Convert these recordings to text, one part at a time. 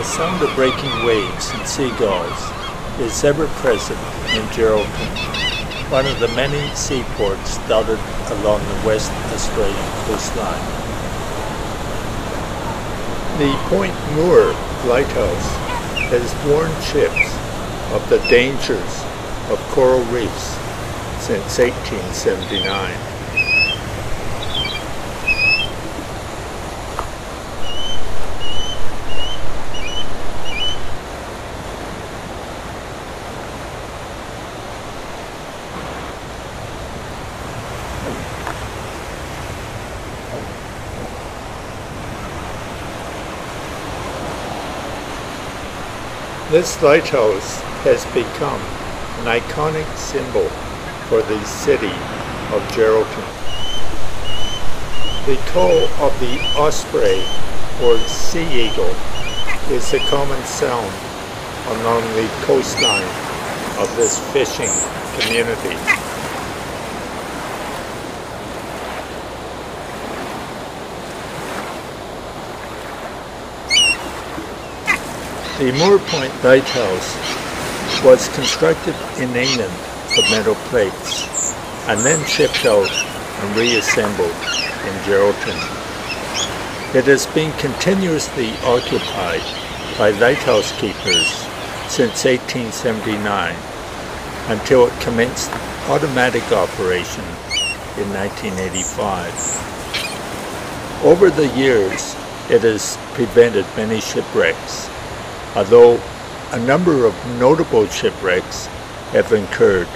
sound of breaking waves and seagulls is ever present in Geraldton, one of the many seaports dotted along the West Australian coastline. The Point Moore Lighthouse has warned ships of the dangers of coral reefs since 1879. This lighthouse has become an iconic symbol for the city of Geraldton. The call of the osprey or sea eagle is a common sound along the coastline of this fishing community. The Moore Point Lighthouse was constructed in England for metal plates and then shipped out and reassembled in Geraldton. It has been continuously occupied by lighthouse keepers since 1879 until it commenced automatic operation in 1985. Over the years, it has prevented many shipwrecks, although a number of notable shipwrecks have occurred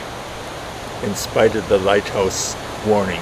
in spite of the lighthouse warning.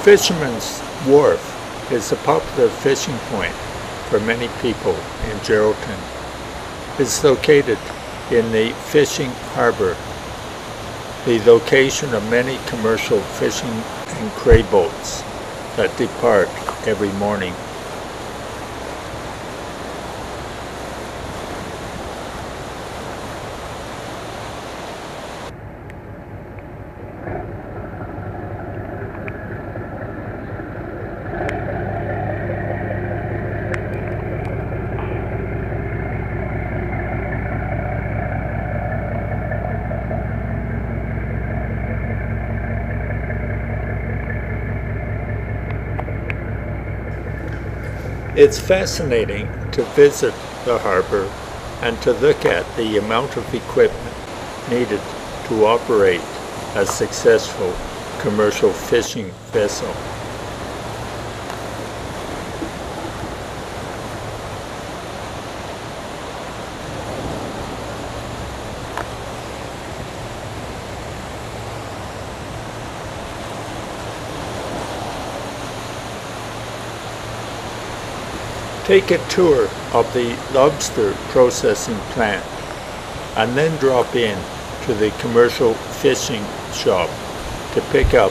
Fisherman's Wharf is a popular fishing point for many people in Geraldton. It's located in the fishing harbour, the location of many commercial fishing and crate boats that depart every morning. It's fascinating to visit the harbour and to look at the amount of equipment needed to operate a successful commercial fishing vessel. Take a tour of the lobster processing plant and then drop in to the commercial fishing shop to pick up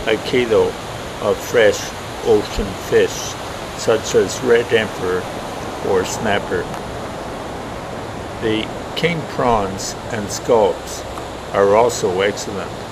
a kilo of fresh ocean fish such as red emperor or snapper. The king prawns and scallops are also excellent.